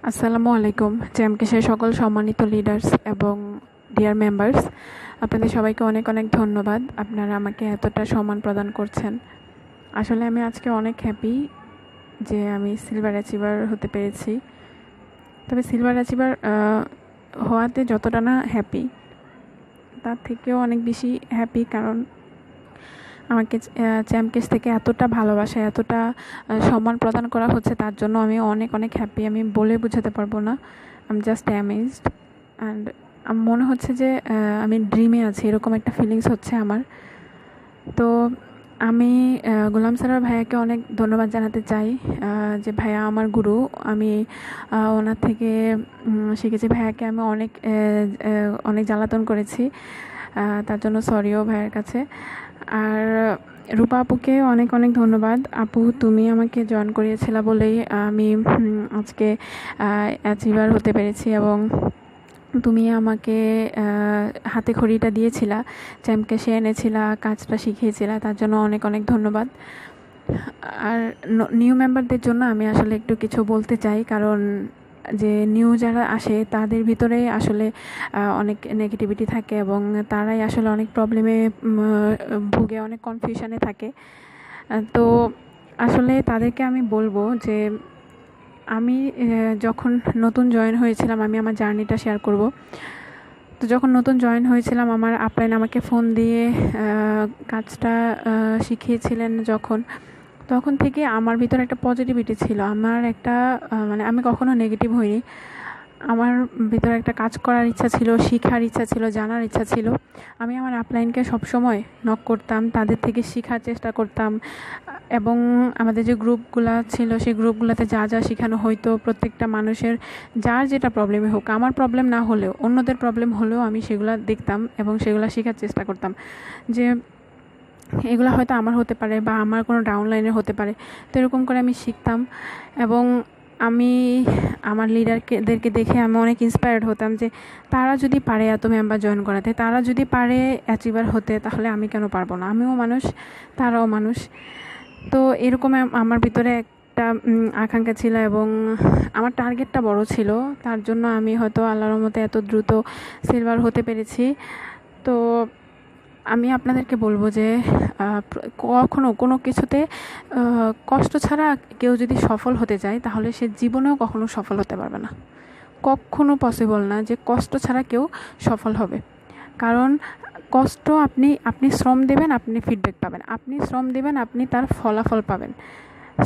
আসসালামু আলাইকুম। জ্যামকেশের সকল সম্মানিত লিডার্স এবং ডিয়ার মেম্বার্স, আপনাদের সবাইকে অনেক অনেক ধন্যবাদ। আপনারা আমাকে এতটা সম্মান প্রদান করছেন। আসলে আমি আজকে অনেক হ্যাপি যে আমি সিলভার অ্যাচিভার হতে পেরেছি। তবে সিলভার অ্যাচিভার হওয়াতে যতটা না হ্যাপি, তার থেকেও অনেক বেশি হ্যাপি, কারণ আমাকে চ্যাম্পকেশ থেকে এতটা ভালোবাসা, এতটা সম্মান প্রদান করা হচ্ছে, তার জন্য আমি অনেক অনেক হ্যাপি। আমি বলে বোঝাতে পারবো না। I am just amazed and মনে হচ্ছে যে আমি ড্রিমে আছি, এরকম একটা ফিলিংস হচ্ছে আমার। তো আমি গোলাম সারার ভাইয়াকে অনেক ধন্যবাদ জানাতে চাই, যে ভাইয়া আমার গুরু। আমি ওনার থেকে শিখেছি। ভাইয়াকে আমি অনেক অনেক জ্বালাতন করেছি, তার জন্য সরিও ভাইয়ের কাছে। আর রূপা আপুকে অনেক অনেক ধন্যবাদ। আপু, তুমি আমাকে জয়েন করিয়েছিলা বলেই আমি আজকে অ্যাচিভার হতে পেরেছি, এবং তুমি আমাকে হাতে খড়িটা দিয়েছিলা, চ্যাম্পকেশে এনেছিলা, কাজটা শিখিয়েছিলা, তার জন্য অনেক অনেক ধন্যবাদ। আর নিউ মেম্বারদের জন্য আমি আসলে একটু কিছু বলতে চাই, কারণ যে নিউ যারা আসে তাদের ভিতরে আসলে অনেক নেগেটিভিটি থাকে, এবং তারাই আসলে অনেক প্রবলেমে ভুগে, অনেক কনফিউশনে থাকে। তো আসলে তাদেরকে আমি বলবো যে আমি যখন নতুন জয়েন হয়েছিলাম, আমি আমার জার্নিটা শেয়ার করব। তো যখন নতুন জয়েন হয়েছিলাম, আমার আপলাইন আমাকে ফোন দিয়ে কাজটা শিখিয়েছিলেন। তখন থেকে আমার ভিতরে একটা পজিটিভিটি ছিল। আমার একটা মানে আমি কখনো নেগেটিভ হইনি। আমার ভিতরে একটা কাজ করার ইচ্ছা ছিল, শেখার ইচ্ছা ছিল, জানার ইচ্ছা ছিল। আমি আমার আপলাইনকে সবসময় নক করতাম, তাদের থেকে শেখার চেষ্টা করতাম, এবং আমাদের যে গ্রুপগুলো ছিল সেই গ্রুপগুলোতে যা যা শেখানো হয়তো, প্রত্যেকটা মানুষের যার যেটা প্রবলেমই হোক, আমার প্রবলেম না হলেও অন্যদের প্রবলেম হলেও আমি সেগুলো দেখতাম এবং সেগুলো শেখার চেষ্টা করতাম, যে এগুলো হয়তো আমার হতে পারে বা আমার কোনো ডাউনলাইনের হতে পারে। তো এরকম করে আমি শিখতাম, এবং আমি আমার লিডারদেরকে দেখে আমি অনেক ইন্সপায়ার্ড হতাম, যে তারা যদি পারে এত মেম্বার জয়েন করাতে, তারা যদি পারে অ্যাচিভার হতে, তাহলে আমি কেন পারবো না? আমিও মানুষ, তারাও মানুষ। তো এরকম আমার ভিতরে একটা আকাঙ্ক্ষা ছিল, এবং আমার টার্গেটটা বড় ছিল। তার জন্য আমি হয়তো আল্লাহর রহমতে এত দ্রুত সিলভার হতে পেরেছি। তো আমি আপনাদেরকে বলবো যে কখনো কোনো কিছুতে কষ্ট ছাড়া কেউ যদি সফল হতে যায়, তাহলে সে জীবনেও কখনো সফল হতে পারবে না। কখনো পসিবল না যে কষ্ট ছাড়া কেউ সফল হবে। কারণ কষ্ট, আপনি শ্রম দেবেন, আপনি ফিডব্যাক পাবেন। আপনি শ্রম দেবেন, আপনি তার ফলাফল পাবেন।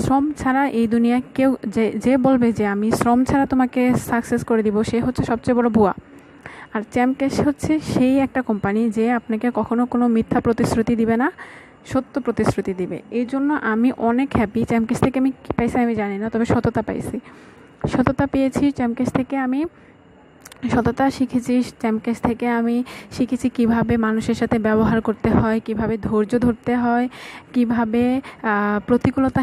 শ্রম ছাড়া এই দুনিয়া কেউ, যে বলবে যে আমি শ্রম ছাড়া তোমাকে সাকসেস করে দিব, সে হচ্ছে সবচেয়ে বড় ভুয়া। আর চ্যাম্পকেশ হচ্ছে সেই একটা কোম্পানি যে আপনাকে কখনো কোনো মিথ্যা প্রতিশ্রুতি দিবে না, সত্য প্রতিশ্রুতি দিবে। এই জন্য আমি অনেক হ্যাপি। চ্যাম্পকেশ থেকে আমি কী পাইছি আমি জানি না, তবে সততা পাইছি, সততা পেয়েছি চ্যাম্পকেশ থেকে। আমি সততা শিখেছি চ্যাম্পকেশ থেকে। আমি শিখেছি কিভাবে মানুষের সাথে ব্যবহার করতে হয়, কিভাবে ধৈর্য ধরতে হয়, কিভাবে প্রতিকূলতা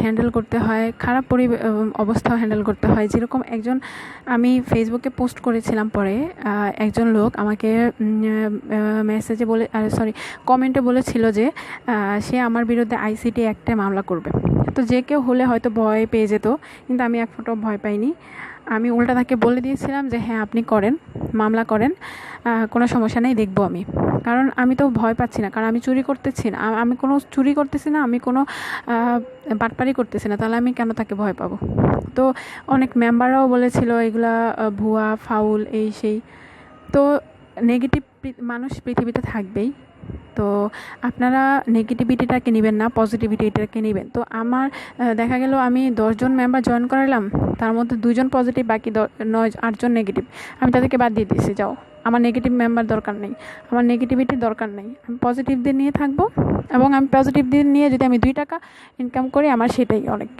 হ্যান্ডেল করতে হয়, খারাপ অবস্থাও হ্যান্ডেল করতে হয়। যেরকম আমি ফেসবুকে পোস্ট করেছিলাম, পরে একজন লোক আমাকে মেসেজে কমেন্টে বলেছিল যে সে আমার বিরুদ্ধে আইসিটি অ্যাক্টে মামলা করবে। তো যে কেউ হলে হয়তো ভয় পেয়ে যেত, কিন্তু আমি এক ফোঁটাও ভয় পাইনি। আমি উল্টা তাকে বলে দিয়েছিলাম যে হ্যাঁ, আপনি করেন, মামলা করেন, কোনো সমস্যা নেই, দেখবো আমি। কারণ আমি তো ভয় পাচ্ছি না, কারণ আমি চুরি করতেছি না, আমি কোনো চুরি করতেছি না, আমি কোনো বাটপারি করতেছি না, তাহলে আমি কেন তাকে ভয় পাবো? তো অনেক মেম্বাররাও বলেছিল এগুলা ভুয়া, ফাউল, এই সেই। তো নেগেটিভ মানুষ পৃথিবীতে থাকবেই। তো আপনারা নেগেটিভিটিটাকে নেবেন না, পজিটিভিটিটাকে নেবেন। তো আমার দেখা গেল আমি 10 জন মেম্বার জয়েন করালাম, তার মধ্যে 2 জন পজিটিভ, বাকি 8 জন নেগেটিভ। আমি তাদেরকে বাদ দিয়ে দিয়েছি, যাও, আমার নেগেটিভ মেম্বার দরকার নেই, আমার নেগেটিভিটির দরকার নেই। আমি পজিটিভদের নিয়ে থাকবো, এবং আমি পজিটিভদের নিয়ে যদি আমি 2 টাকা ইনকাম করি, আমার সেটাই অনেক।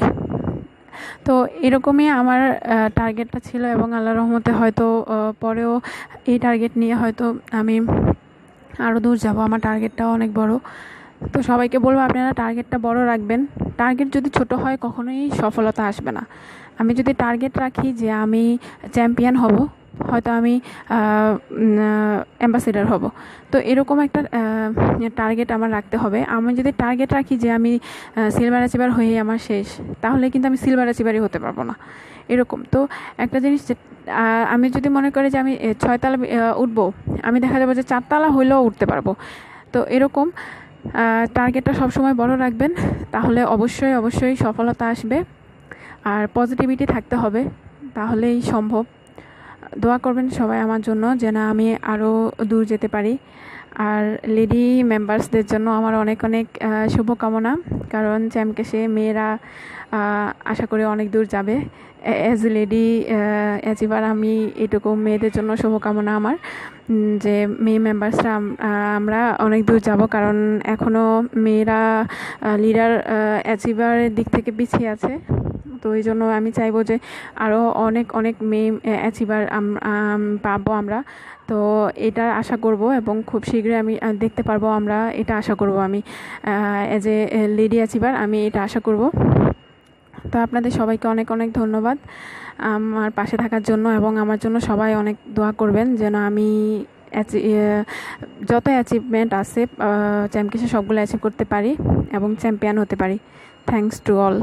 তো এরকমই আমার টার্গেটটা ছিল, এবং আল্লাহর রহমতে হয়তো পরেও এই টার্গেট নিয়ে হয়তো আমি আরও দূর যাব। আমার টার্গেটটাও অনেক বড়। তো সবাইকে বলবো আপনারা টার্গেটটা বড় রাখবেন। টার্গেট যদি ছোট হয়, কখনোই সফলতা আসবে না। আমি যদি টার্গেট রাখি যে আমি চ্যাম্পিয়ন হব, হয়তো আমি অ্যাম্বাসেডর হব। তো এরকম একটা টার্গেট আমার রাখতে হবে। আমি যদি টার্গেট রাখি যে আমি সিলভার অ্যাচিভার হয়ে আমার শেষ, তাহলে কিন্তু আমি সিলভার অ্যাচিভারই হতে পারবো না। এরকম তো একটা জিনিস যে আমি যদি মনে করি যে আমি 6 তলা উঠবো, আমি দেখা যাবে যে 4 তলা হইলেও উঠতে পারবো। তো এরকম টার্গেটটা সবসময় বড় রাখবেন, তাহলে অবশ্যই অবশ্যই সফলতা আসবে। আর পজিটিভিটি থাকতে হবে, তাহলেই সম্ভব। দোয়া করবেন সবাই আমার জন্য যেন আমি আরও দূর যেতে পারি। আর লেডি মেম্বার্সদের জন্য আমার অনেক অনেক শুভকামনা, কারণ চ্যাম্পকেশে মেয়েরা আশা করি অনেক দূর যাবে। অ্যাজ এ লেডি অ্যাচিভার আমি এটুকু মেয়েদের জন্য শুভকামনা আমার, যে মেয়ে মেম্বার্সরা আমরা অনেক দূর যাব, কারণ এখনও মেয়েরা লিডার অ্যাচিভারের দিক থেকে পিছিয়ে আছে। তো এই জন্য আমি চাইবো যে আরও অনেক অনেক মেয়ে অ্যাচিভার পাবো আমরা। তো এটা আশা করব এবং খুব শীঘ্রই আমি দেখতে পারবো আমরা, এটা আশা করব আমি অ্যাজ এ লেডি অ্যাচিভার, আমি এটা আশা করব। তো আপনাদের সবাইকে অনেক অনেক ধন্যবাদ আমার পাশে থাকার জন্য, এবং আমার জন্য সবাই অনেক দোয়া করবেন যেন আমি যত অ্যাচিভমেন্ট আছে চ্যাম্পিয়নশিপ সবগুলো অ্যাচিভ করতে পারি এবং চ্যাম্পিয়ন হতে পারি। Thanks to all.